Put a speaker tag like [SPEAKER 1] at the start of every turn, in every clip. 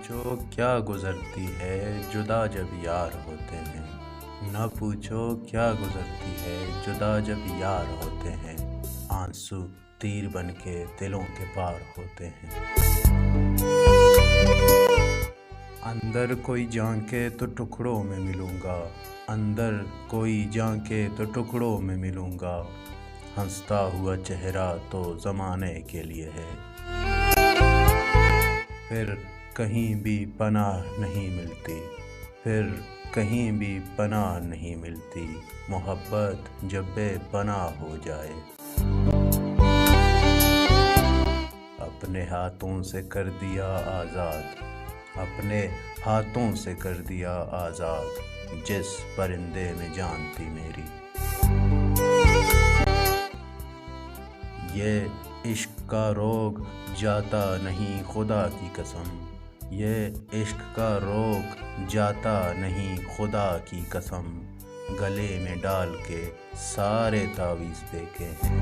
[SPEAKER 1] पूछो क्या गुजरती है जुदा जब यार होते हैं। न पूछो क्या गुजरती है जुदा जब यार होते हैं। आंसू तीर बन के दिलों के पार होते हैं। अंदर कोई झांके तो टुकड़ों में मिलूंगा, अंदर कोई झांके तो टुकड़ों में मिलूंगा। हंसता हुआ चेहरा तो ज़माने के लिए है। फिर कहीं भी पनाह नहीं मिलती, फिर कहीं भी पनाह नहीं मिलती। मोहब्बत जब बेपनाह हो जाए। अपने हाथों से कर दिया आज़ाद, अपने हाथों से कर दिया आज़ाद। जिस परिंदे में जान थी मेरी। ये इश्क का रोग जाता नहीं खुदा की कसम, ये इश्क का रोग जाता नहीं खुदा की कसम। गले में डाल के सारे तावीज़ फेंके हैं।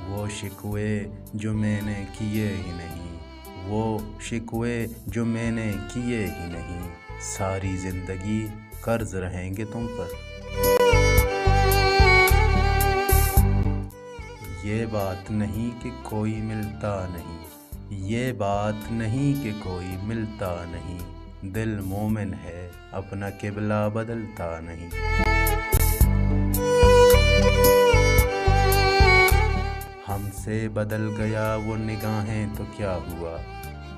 [SPEAKER 1] वो शिकवे जो मैंने किए ही नहीं, वो शिकवे जो मैंने किए ही नहीं। सारी ज़िंदगी कर्ज रहेंगे तुम पर। ये बात नहीं कि कोई मिलता नहीं, ये बात नहीं कि कोई मिलता नहीं। दिल मोमिन है अपना किबला बदलता नहीं। हमसे बदल गया वो निगाहें तो क्या हुआ,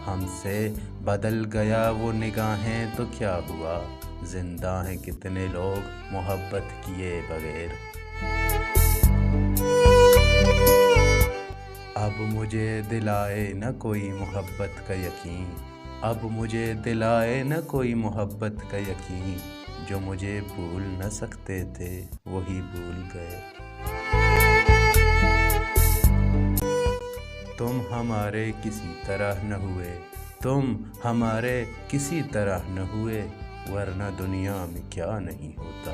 [SPEAKER 1] हमसे बदल गया वो निगाहें तो क्या हुआ। जिंदा हैं कितने लोग मोहब्बत किए बगैर। अब मुझे दिलाए न कोई मोहब्बत का यकीन, अब मुझे दिलाए न कोई मोहब्बत का यकीन। जो मुझे भूल न सकते थे वही भूल गए। तुम हमारे किसी तरह न हुए, तुम हमारे किसी तरह न हुए। वरना दुनिया में क्या नहीं होता।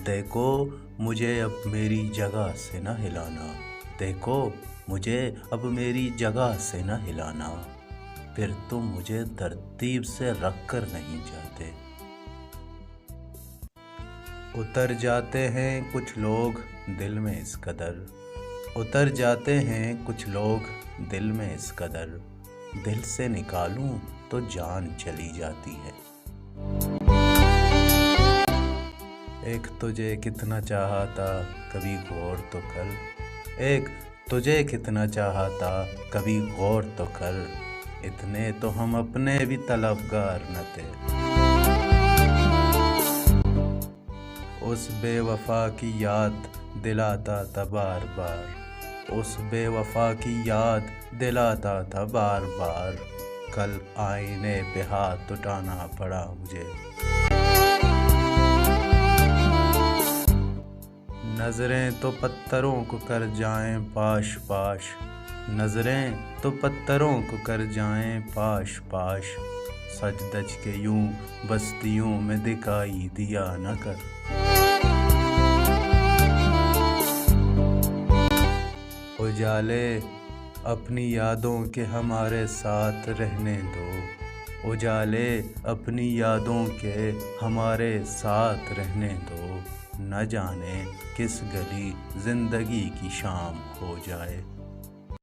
[SPEAKER 1] देखो मुझे अब मेरी जगह से न हिलाना, देखो मुझे अब मेरी जगह से न हिलाना। फिर तुम मुझे तरतीब से रख कर नहीं जाते। उतर जाते हैं कुछ लोग दिल में इस कदर, उतर जाते हैं कुछ लोग दिल में इस कदर। दिल से निकालूं तो जान चली जाती है। एक तुझे कितना चाहा था कभी गौर तो कर, एक तुझे कितना चाहा था कभी गौर तो कर। इतने तो हम अपने भी तलबगार न थे। उस बेवफा की याद दिलाता था बार बार, उस बेवफा की याद दिलाता था बार बार। कल आईने पे हाथ उठाना पड़ा मुझे। नजरें तो पत्थरों को कर जाएं पाश पाश, नजरें तो पत्थरों को कर जाएं पाश पाश। सच दज के यूं बस्तियों में दिखाई दिया न कर। उजाले अपनी यादों के हमारे साथ रहने दो, उजाले अपनी यादों के हमारे साथ रहने दो। न जाने किस गली जिंदगी की शाम हो जाए।